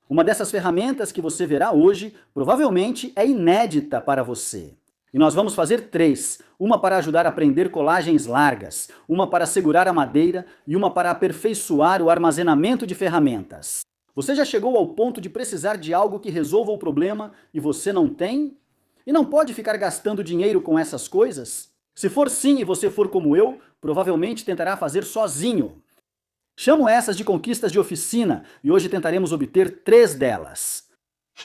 Uma dessas ferramentas que você verá hoje provavelmente é inédita para você. E nós vamos fazer três: uma para ajudar a prender colagens largas, uma para segurar a madeira e uma para aperfeiçoar o armazenamento de ferramentas. Você já chegou ao ponto de precisar de algo que resolva o problema e você não tem? E não pode ficar gastando dinheiro com essas coisas? Se for sim e você for como eu, provavelmente tentará fazer sozinho. Chamo essas de conquistas de oficina e hoje tentaremos obter 3 delas.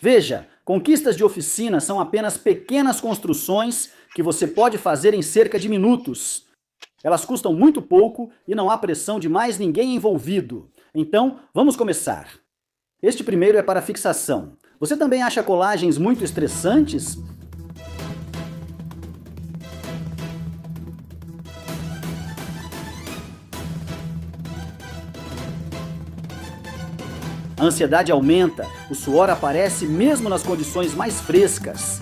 Veja, conquistas de oficina são apenas pequenas construções que você pode fazer em cerca de minutos. Elas custam muito pouco e não há pressão de mais ninguém envolvido. Então, vamos começar. Este primeiro é para fixação. Você também acha colagens muito estressantes? A ansiedade aumenta, o suor aparece mesmo nas condições mais frescas.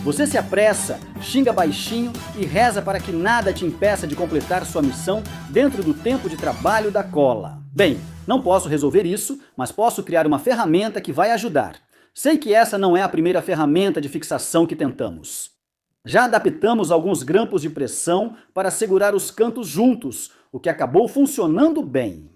Você se apressa, xinga baixinho e reza para que nada te impeça de completar sua missão dentro do tempo de trabalho da cola. Bem, não posso resolver isso, mas posso criar uma ferramenta que vai ajudar. Sei que essa não é a primeira ferramenta de fixação que tentamos. Já adaptamos alguns grampos de pressão para segurar os cantos juntos, o que acabou funcionando bem.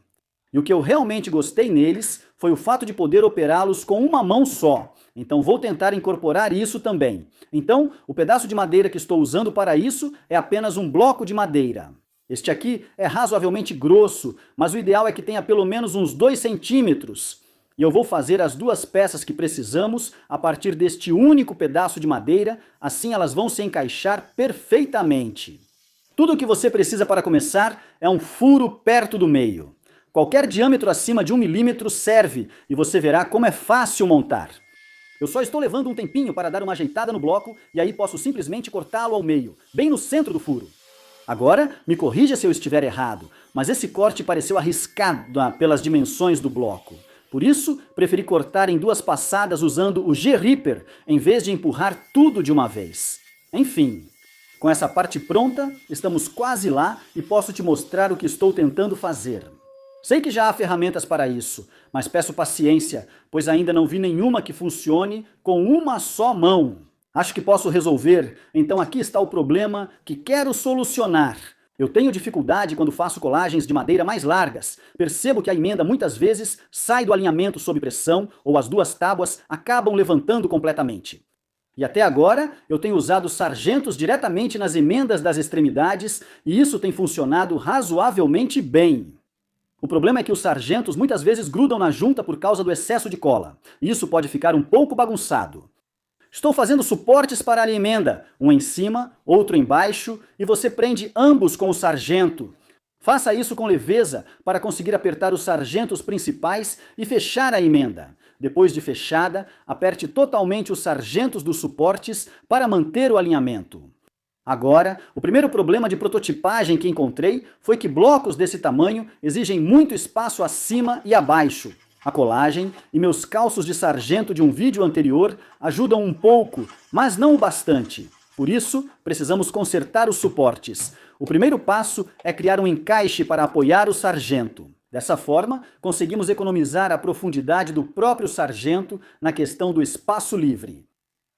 E o que eu realmente gostei neles foi o fato de poder operá-los com uma mão só. Então vou tentar incorporar isso também. Então, o pedaço de madeira que estou usando para isso é apenas um bloco de madeira. Este aqui é razoavelmente grosso, mas o ideal é que tenha pelo menos uns 2 centímetros. E eu vou fazer as 2 peças que precisamos a partir deste único pedaço de madeira, assim elas vão se encaixar perfeitamente. Tudo o que você precisa para começar é um furo perto do meio. Qualquer diâmetro acima de 1 milímetro serve e você verá como é fácil montar. Eu só estou levando um tempinho para dar uma ajeitada no bloco e aí posso simplesmente cortá-lo ao meio, bem no centro do furo. Agora, me corrija se eu estiver errado, mas esse corte pareceu arriscado pelas dimensões do bloco. Por isso, preferi cortar em 2 passadas usando o G-Ripper, em vez de empurrar tudo de uma vez. Enfim, com essa parte pronta, estamos quase lá e posso te mostrar o que estou tentando fazer. Sei que já há ferramentas para isso, mas peço paciência, pois ainda não vi nenhuma que funcione com uma só mão. Acho que posso resolver, então aqui está o problema que quero solucionar. Eu tenho dificuldade quando faço colagens de madeira mais largas. Percebo que a emenda muitas vezes sai do alinhamento sob pressão ou as 2 tábuas acabam levantando completamente. E até agora eu tenho usado sargentos diretamente nas emendas das extremidades e isso tem funcionado razoavelmente bem. O problema é que os sargentos muitas vezes grudam na junta por causa do excesso de cola. E isso pode ficar um pouco bagunçado. Estou fazendo suportes para a emenda, um em cima, outro embaixo, e você prende ambos com o sargento. Faça isso com leveza para conseguir apertar os sargentos principais e fechar a emenda. Depois de fechada, aperte totalmente os sargentos dos suportes para manter o alinhamento. Agora, o primeiro problema de prototipagem que encontrei foi que blocos desse tamanho exigem muito espaço acima e abaixo. A colagem e meus calços de sargento de um vídeo anterior ajudam um pouco, mas não o bastante. Por isso, precisamos consertar os suportes. O primeiro passo é criar um encaixe para apoiar o sargento. Dessa forma, conseguimos economizar a profundidade do próprio sargento na questão do espaço livre.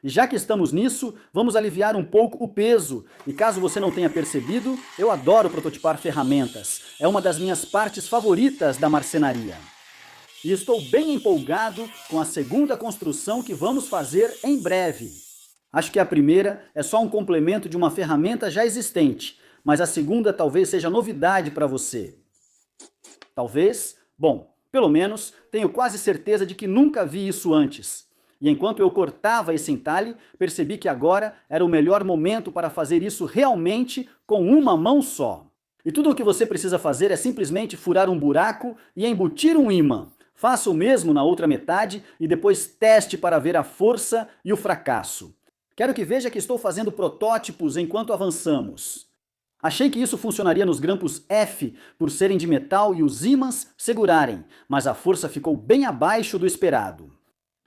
E já que estamos nisso, vamos aliviar um pouco o peso. E caso você não tenha percebido, eu adoro prototipar ferramentas. É uma das minhas partes favoritas da marcenaria. E estou bem empolgado com a segunda construção que vamos fazer em breve. Acho que a primeira é só um complemento de uma ferramenta já existente, mas a segunda talvez seja novidade para você. Talvez, bom, pelo menos tenho quase certeza de que nunca vi isso antes. E enquanto eu cortava esse entalhe, percebi que agora era o melhor momento para fazer isso realmente com uma mão só. E tudo o que você precisa fazer é simplesmente furar um buraco e embutir um ímã. Faça o mesmo na outra metade e depois teste para ver a força e o fracasso. Quero que veja que estou fazendo protótipos enquanto avançamos. Achei que isso funcionaria nos grampos F por serem de metal e os ímãs segurarem, mas a força ficou bem abaixo do esperado.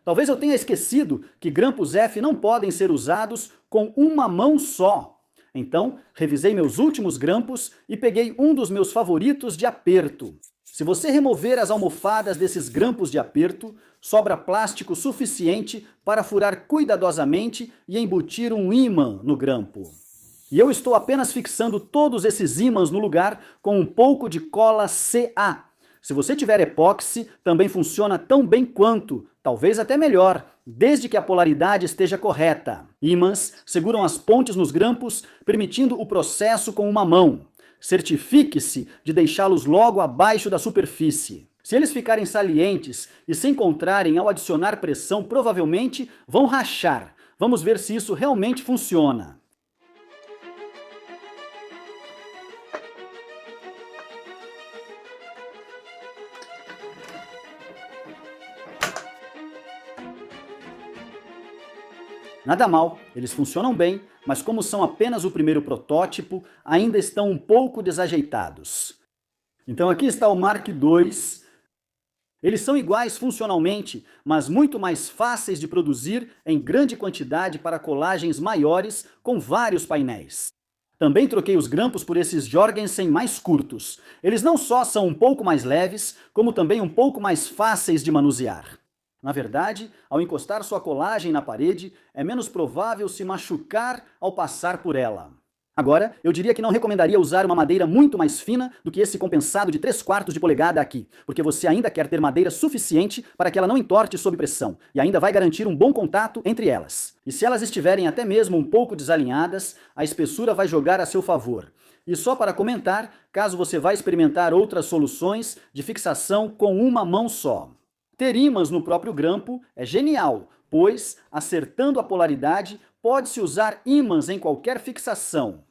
Talvez eu tenha esquecido que grampos F não podem ser usados com uma mão só. Então, revisei meus últimos grampos e peguei um dos meus favoritos de aperto. Se você remover as almofadas desses grampos de aperto, sobra plástico suficiente para furar cuidadosamente e embutir um ímã no grampo. E eu estou apenas fixando todos esses ímãs no lugar com um pouco de cola CA. Se você tiver epóxi, também funciona tão bem quanto, talvez até melhor, desde que a polaridade esteja correta. Ímãs seguram as pontes nos grampos, permitindo o processo com uma mão. Certifique-se de deixá-los logo abaixo da superfície. Se eles ficarem salientes e se encontrarem ao adicionar pressão, provavelmente vão rachar. Vamos ver se isso realmente funciona. Nada mal, eles funcionam bem, mas como são apenas o primeiro protótipo, ainda estão um pouco desajeitados. Então aqui está o Mark II. Eles são iguais funcionalmente, mas muito mais fáceis de produzir em grande quantidade para colagens maiores com vários painéis. Também troquei os grampos por esses Jorgensen mais curtos. Eles não só são um pouco mais leves, como também um pouco mais fáceis de manusear. Na verdade, ao encostar sua colagem na parede, é menos provável se machucar ao passar por ela. Agora, eu diria que não recomendaria usar uma madeira muito mais fina do que esse compensado de 3/4 de polegada aqui, porque você ainda quer ter madeira suficiente para que ela não entorte sob pressão, e ainda vai garantir um bom contato entre elas. E se elas estiverem até mesmo um pouco desalinhadas, a espessura vai jogar a seu favor. E só para comentar, caso você vá experimentar outras soluções de fixação com uma mão só. Ter ímãs no próprio grampo é genial, pois, acertando a polaridade, pode-se usar ímãs em qualquer fixação.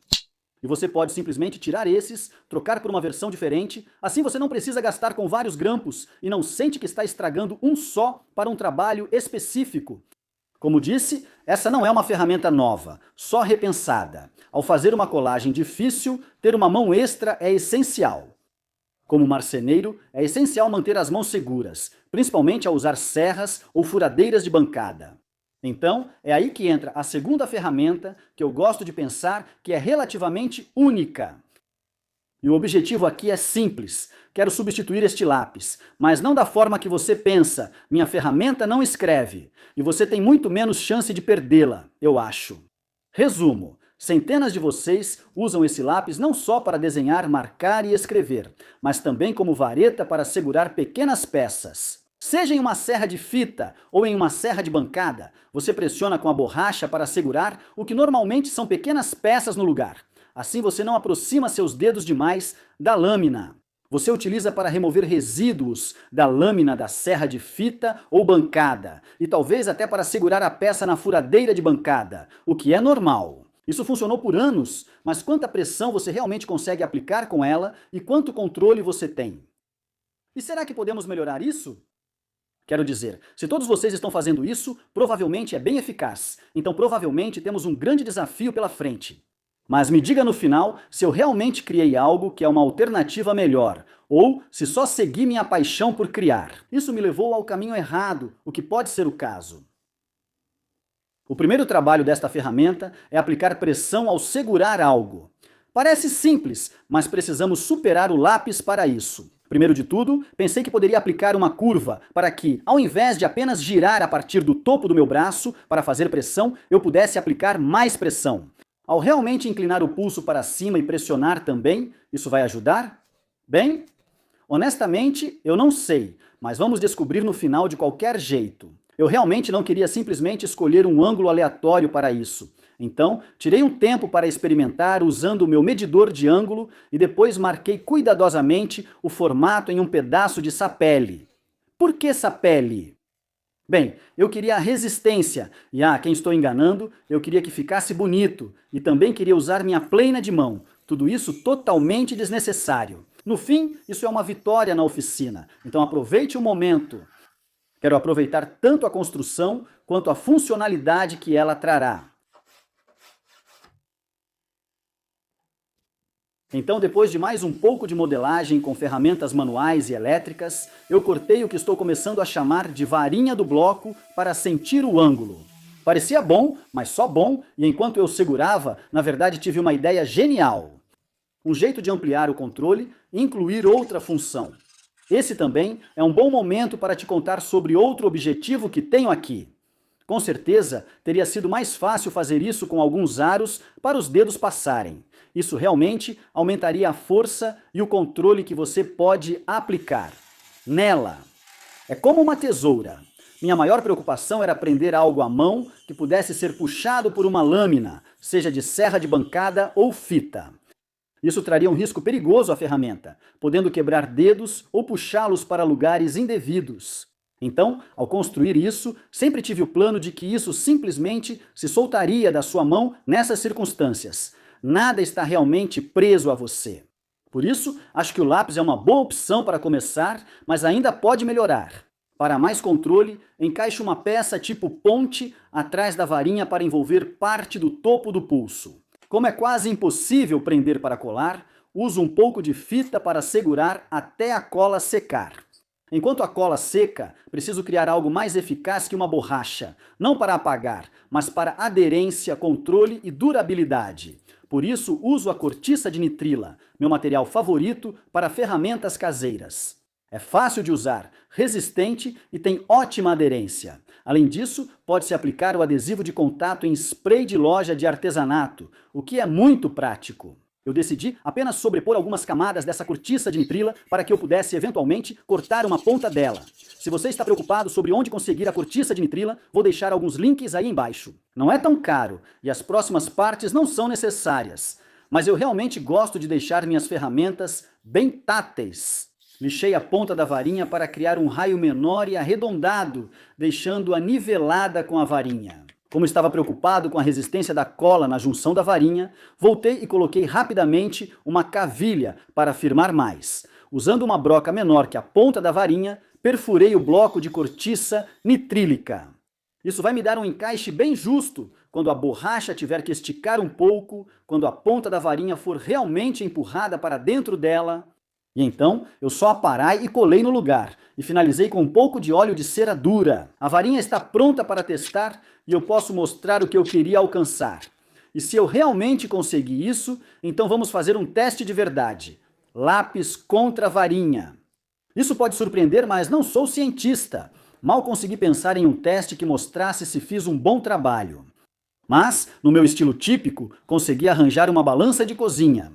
E você pode simplesmente tirar esses, trocar por uma versão diferente, assim você não precisa gastar com vários grampos e não sente que está estragando um só para um trabalho específico. Como disse, essa não é uma ferramenta nova, só repensada. Ao fazer uma colagem difícil, ter uma mão extra é essencial. Como marceneiro, é essencial manter as mãos seguras, principalmente ao usar serras ou furadeiras de bancada. Então, é aí que entra a segunda ferramenta que eu gosto de pensar que é relativamente única. E o objetivo aqui é simples. Quero substituir este lápis, mas não da forma que você pensa. Minha ferramenta não escreve, e você tem muito menos chance de perdê-la, eu acho. Resumo. Centenas de vocês usam esse lápis não só para desenhar, marcar e escrever, mas também como vareta para segurar pequenas peças. Seja em uma serra de fita ou em uma serra de bancada, você pressiona com a borracha para segurar o que normalmente são pequenas peças no lugar. Assim você não aproxima seus dedos demais da lâmina. Você utiliza para remover resíduos da lâmina da serra de fita ou bancada, e talvez até para segurar a peça na furadeira de bancada, o que é normal. Isso funcionou por anos, mas quanta pressão você realmente consegue aplicar com ela e quanto controle você tem? E será que podemos melhorar isso? Quero dizer, se todos vocês estão fazendo isso, provavelmente é bem eficaz. Então provavelmente temos um grande desafio pela frente. Mas me diga no final se eu realmente criei algo que é uma alternativa melhor, ou se só segui minha paixão por criar. Isso me levou ao caminho errado, o que pode ser o caso. O primeiro trabalho desta ferramenta é aplicar pressão ao segurar algo. Parece simples, mas precisamos superar o lápis para isso. Primeiro de tudo, pensei que poderia aplicar uma curva para que, ao invés de apenas girar a partir do topo do meu braço para fazer pressão, eu pudesse aplicar mais pressão. Ao realmente inclinar o pulso para cima e pressionar também, isso vai ajudar? Bem, honestamente, eu não sei, mas vamos descobrir no final de qualquer jeito. Eu realmente não queria simplesmente escolher um ângulo aleatório para isso. Então, tirei um tempo para experimentar usando o meu medidor de ângulo e depois marquei cuidadosamente o formato em um pedaço de sapele. Por que sapele? Bem, eu queria a resistência, e quem estou enganando, eu queria que ficasse bonito, e também queria usar minha plena de mão, tudo isso totalmente desnecessário. No fim, isso é uma vitória na oficina, então aproveite o momento. Quero aproveitar tanto a construção quanto a funcionalidade que ela trará. Então, depois de mais um pouco de modelagem com ferramentas manuais e elétricas, eu cortei o que estou começando a chamar de varinha do bloco para sentir o ângulo. Parecia bom, mas só bom, e enquanto eu segurava, na verdade tive uma ideia genial. Um jeito de ampliar o controle e incluir outra função. Esse também é um bom momento para te contar sobre outro objetivo que tenho aqui. Com certeza, teria sido mais fácil fazer isso com alguns aros para os dedos passarem. Isso realmente aumentaria a força e o controle que você pode aplicar nela. É como uma tesoura. Minha maior preocupação era prender algo à mão que pudesse ser puxado por uma lâmina, seja de serra de bancada ou fita. Isso traria um risco perigoso à ferramenta, podendo quebrar dedos ou puxá-los para lugares indevidos. Então, ao construir isso, sempre tive o plano de que isso simplesmente se soltaria da sua mão nessas circunstâncias. Nada está realmente preso a você. Por isso, acho que o lápis é uma boa opção para começar, mas ainda pode melhorar. Para mais controle, encaixe uma peça tipo ponte atrás da varinha para envolver parte do topo do pulso. Como é quase impossível prender para colar, uso um pouco de fita para segurar até a cola secar. Enquanto a cola seca, preciso criar algo mais eficaz que uma borracha, não para apagar, mas para aderência, controle e durabilidade. Por isso, uso a cortiça de nitrila, meu material favorito para ferramentas caseiras. É fácil de usar, resistente e tem ótima aderência. Além disso, pode-se aplicar o adesivo de contato em spray de loja de artesanato, o que é muito prático. Eu decidi apenas sobrepor algumas camadas dessa cortiça de nitrila para que eu pudesse, eventualmente, cortar uma ponta dela. Se você está preocupado sobre onde conseguir a cortiça de nitrila, vou deixar alguns links aí embaixo. Não é tão caro e as próximas partes não são necessárias, mas eu realmente gosto de deixar minhas ferramentas bem táteis. Lixei a ponta da varinha para criar um raio menor e arredondado, deixando-a nivelada com a varinha. Como estava preocupado com a resistência da cola na junção da varinha, voltei e coloquei rapidamente uma cavilha para firmar mais. Usando uma broca menor que a ponta da varinha, perfurei o bloco de cortiça nitrílica. Isso vai me dar um encaixe bem justo quando a borracha tiver que esticar um pouco, quando a ponta da varinha for realmente empurrada para dentro dela. E então, eu só aparai e colei no lugar, e finalizei com um pouco de óleo de cera dura. A varinha está pronta para testar e eu posso mostrar o que eu queria alcançar. E se eu realmente conseguir isso, então vamos fazer um teste de verdade. Lápis contra varinha. Isso pode surpreender, mas não sou cientista. Mal consegui pensar em um teste que mostrasse se fiz um bom trabalho. Mas, no meu estilo típico, consegui arranjar uma balança de cozinha.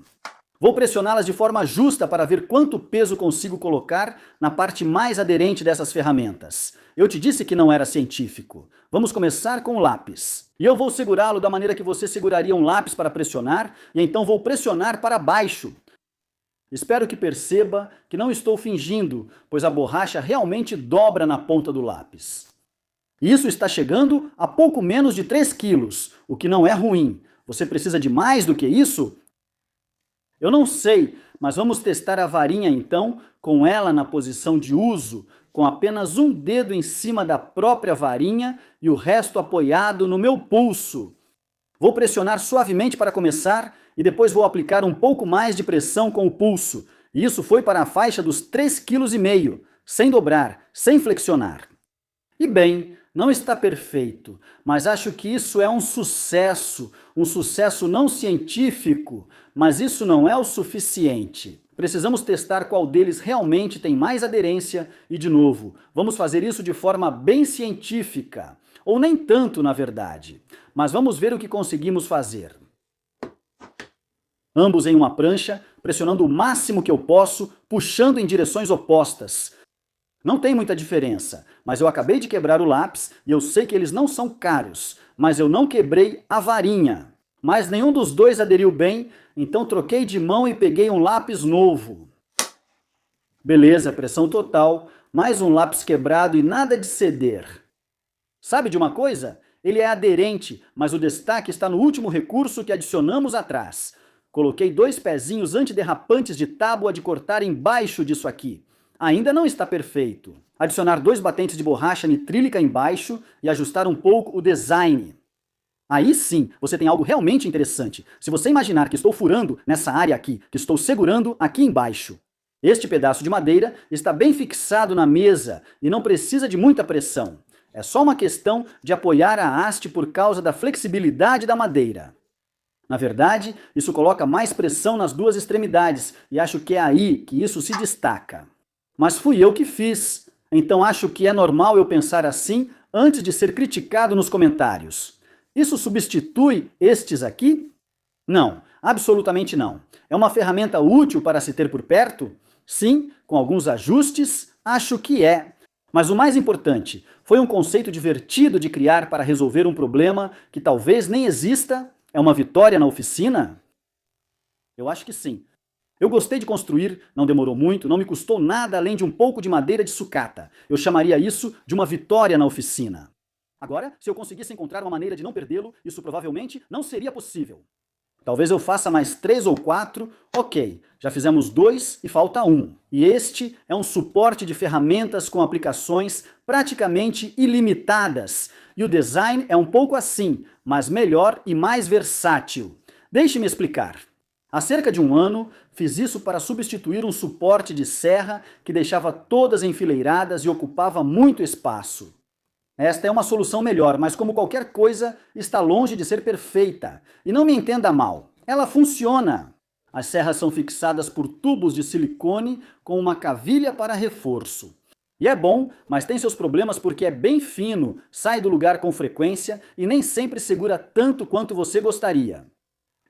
Vou pressioná-las de forma justa para ver quanto peso consigo colocar na parte mais aderente dessas ferramentas. Eu te disse que não era científico. Vamos começar com o lápis. E eu vou segurá-lo da maneira que você seguraria um lápis para pressionar, e então vou pressionar para baixo. Espero que perceba que não estou fingindo, pois a borracha realmente dobra na ponta do lápis. Isso está chegando a pouco menos de 3 quilos, o que não é ruim. Você precisa de mais do que isso? Eu não sei, mas vamos testar a varinha então, com ela na posição de uso, com apenas um dedo em cima da própria varinha e o resto apoiado no meu pulso. Vou pressionar suavemente para começar e depois vou aplicar um pouco mais de pressão com o pulso. E isso foi para a faixa dos 3,5 kg, sem dobrar, sem flexionar. E bem, não está perfeito, mas acho que isso é um sucesso não científico, mas isso não é o suficiente. Precisamos testar qual deles realmente tem mais aderência e, de novo, vamos fazer isso de forma bem científica, ou nem tanto, na verdade, mas vamos ver o que conseguimos fazer. Ambos em uma prancha, pressionando o máximo que eu posso, puxando em direções opostas. Não tem muita diferença, mas eu acabei de quebrar o lápis e eu sei que eles não são caros, mas eu não quebrei a varinha. Mas nenhum dos dois aderiu bem, então troquei de mão e peguei um lápis novo. Beleza, pressão total, mais um lápis quebrado e nada de ceder. Sabe de uma coisa? Ele é aderente, mas o destaque está no último recurso que adicionamos atrás. Coloquei 2 pezinhos antiderrapantes de tábua de cortar embaixo disso aqui. Ainda não está perfeito. Adicionar 2 batentes de borracha nitrílica embaixo e ajustar um pouco o design. Aí sim, você tem algo realmente interessante. Se você imaginar que estou furando nessa área aqui, que estou segurando aqui embaixo. Este pedaço de madeira está bem fixado na mesa e não precisa de muita pressão. É só uma questão de apoiar a haste por causa da flexibilidade da madeira. Na verdade, isso coloca mais pressão nas duas extremidades e acho que é aí que isso se destaca. Mas fui eu que fiz, então acho que é normal eu pensar assim antes de ser criticado nos comentários. Isso substitui estes aqui? Não, absolutamente não. É uma ferramenta útil para se ter por perto? Sim, com alguns ajustes, acho que é. Mas o mais importante, foi um conceito divertido de criar para resolver um problema que talvez nem exista? É uma vitória na oficina? Eu acho que sim. Eu gostei de construir, não demorou muito, não me custou nada além de um pouco de madeira de sucata. Eu chamaria isso de uma vitória na oficina. Agora, se eu conseguisse encontrar uma maneira de não perdê-lo, isso provavelmente não seria possível. Talvez eu faça mais 3 ou 4, ok, já fizemos 2 e falta 1. E este é um suporte de ferramentas com aplicações praticamente ilimitadas. E o design é um pouco assim, mas melhor e mais versátil. Deixe-me explicar. Há cerca de um ano, fiz isso para substituir um suporte de serra que deixava todas enfileiradas e ocupava muito espaço. Esta é uma solução melhor, mas como qualquer coisa, está longe de ser perfeita. E não me entenda mal, ela funciona. As serras são fixadas por tubos de silicone com uma cavilha para reforço. E é bom, mas tem seus problemas porque é bem fino, sai do lugar com frequência e nem sempre segura tanto quanto você gostaria.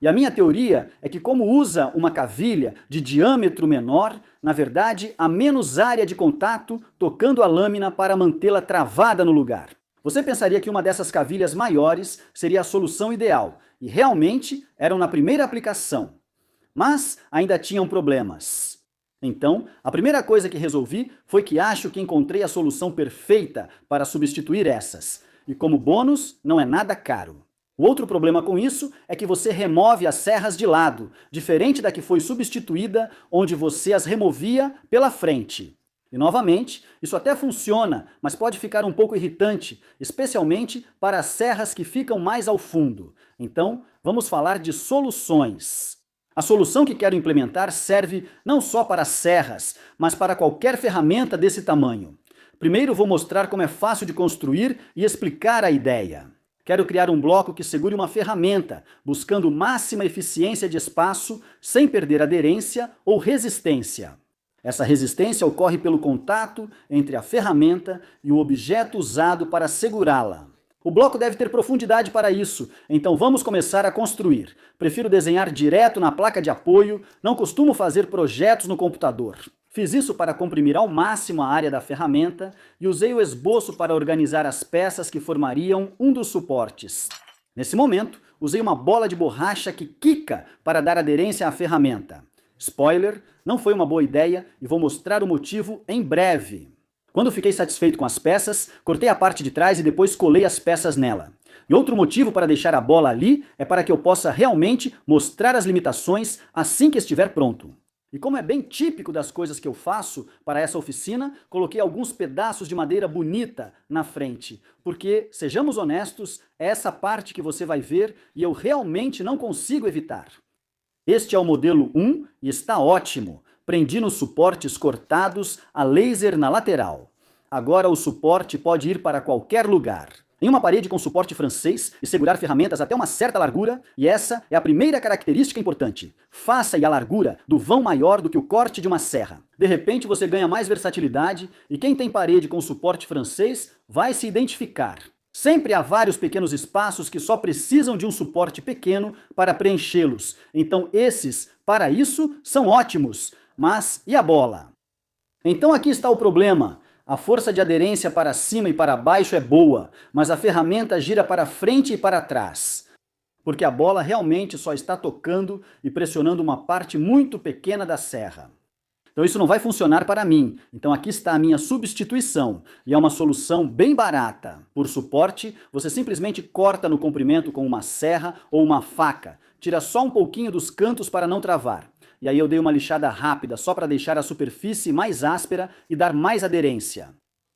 E a minha teoria é que como usa uma cavilha de diâmetro menor, na verdade há menos área de contato tocando a lâmina para mantê-la travada no lugar. Você pensaria que uma dessas cavilhas maiores seria a solução ideal, e realmente eram na primeira aplicação. Mas ainda tinham problemas. Então, a primeira coisa que resolvi foi que acho que encontrei a solução perfeita para substituir essas. E como bônus, não é nada caro. O outro problema com isso é que você remove as serras de lado, diferente da que foi substituída, onde você as removia pela frente. E novamente, isso até funciona, mas pode ficar um pouco irritante, especialmente para as serras que ficam mais ao fundo. Então, vamos falar de soluções. A solução que quero implementar serve não só para serras, mas para qualquer ferramenta desse tamanho. Primeiro vou mostrar como é fácil de construir e explicar a ideia. Quero criar um bloco que segure uma ferramenta, buscando máxima eficiência de espaço, sem perder aderência ou resistência. Essa resistência ocorre pelo contato entre a ferramenta e o objeto usado para segurá-la. O bloco deve ter profundidade para isso, então vamos começar a construir. Prefiro desenhar direto na placa de apoio, não costumo fazer projetos no computador. Fiz isso para comprimir ao máximo a área da ferramenta e usei o esboço para organizar as peças que formariam um dos suportes. Nesse momento, usei uma bola de borracha que quica para dar aderência à ferramenta. Spoiler, não foi uma boa ideia e vou mostrar o motivo em breve. Quando fiquei satisfeito com as peças, cortei a parte de trás e depois colei as peças nela. E outro motivo para deixar a bola ali é para que eu possa realmente mostrar as limitações assim que estiver pronto. E como é bem típico das coisas que eu faço para essa oficina, coloquei alguns pedaços de madeira bonita na frente, porque, sejamos honestos, é essa parte que você vai ver e eu realmente não consigo evitar. Este é o modelo 1 e está ótimo. Prendi nos suportes cortados a laser na lateral. Agora o suporte pode ir para qualquer lugar. Em uma parede com suporte francês e segurar ferramentas até uma certa largura, e essa é a primeira característica importante. Faça-lhe a largura do vão maior do que o corte de uma serra. De repente você ganha mais versatilidade e quem tem parede com suporte francês vai se identificar. Sempre há vários pequenos espaços que só precisam de um suporte pequeno para preenchê-los. Então esses, para isso, são ótimos. Mas e a bola? Então aqui está o problema. A força de aderência para cima e para baixo é boa, mas a ferramenta gira para frente e para trás. Porque a bola realmente só está tocando e pressionando uma parte muito pequena da serra. Então isso não vai funcionar para mim. Então aqui está a minha substituição. E é uma solução bem barata. Por suporte, você simplesmente corta no comprimento com uma serra ou uma faca. Tira só um pouquinho dos cantos para não travar. E aí eu dei uma lixada rápida só para deixar a superfície mais áspera e dar mais aderência.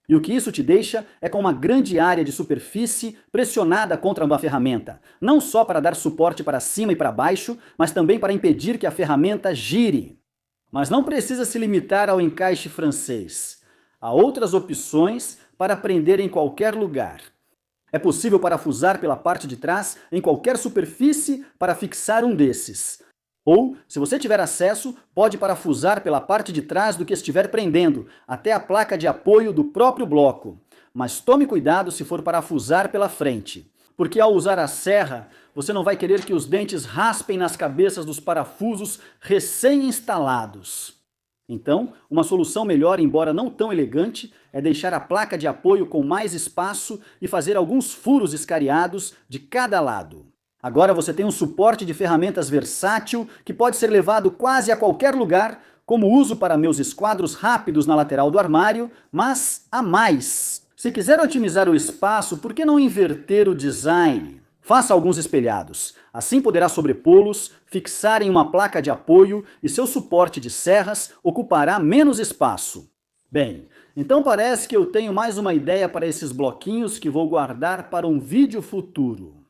E o que isso te deixa é com uma grande área de superfície pressionada contra uma ferramenta, não só para dar suporte para cima e para baixo, mas também para impedir que a ferramenta gire. Mas não precisa se limitar ao encaixe francês. Há outras opções para prender em qualquer lugar. É possível parafusar pela parte de trás em qualquer superfície para fixar um desses. Ou, se você tiver acesso, pode parafusar pela parte de trás do que estiver prendendo, até a placa de apoio do próprio bloco. Mas tome cuidado se for parafusar pela frente, porque ao usar a serra, você não vai querer que os dentes raspem nas cabeças dos parafusos recém-instalados. Então, uma solução melhor, embora não tão elegante, é deixar a placa de apoio com mais espaço e fazer alguns furos escariados de cada lado. Agora você tem um suporte de ferramentas versátil que pode ser levado quase a qualquer lugar, como uso para meus esquadros rápidos na lateral do armário, mas há mais. Se quiser otimizar o espaço, por que não inverter o design? Faça alguns espelhados. Assim poderá sobrepô-los, fixar em uma placa de apoio e seu suporte de serras ocupará menos espaço. Bem, então parece que eu tenho mais uma ideia para esses bloquinhos que vou guardar para um vídeo futuro.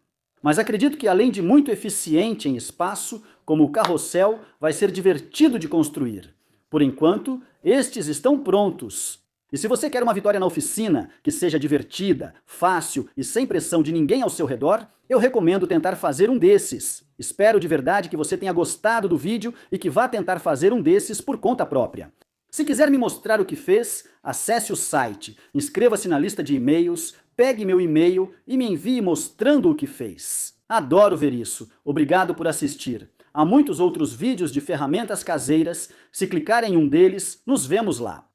Mas acredito que além de muito eficiente em espaço, como o carrossel, vai ser divertido de construir. Por enquanto, estes estão prontos. E se você quer uma vitória na oficina, que seja divertida, fácil e sem pressão de ninguém ao seu redor, eu recomendo tentar fazer um desses. Espero de verdade que você tenha gostado do vídeo e que vá tentar fazer um desses por conta própria. Se quiser me mostrar o que fez, acesse o site, inscreva-se na lista de e-mails, pegue meu e-mail e me envie mostrando o que fez. Adoro ver isso. Obrigado por assistir. Há muitos outros vídeos de ferramentas caseiras. Se clicar em um deles, nos vemos lá.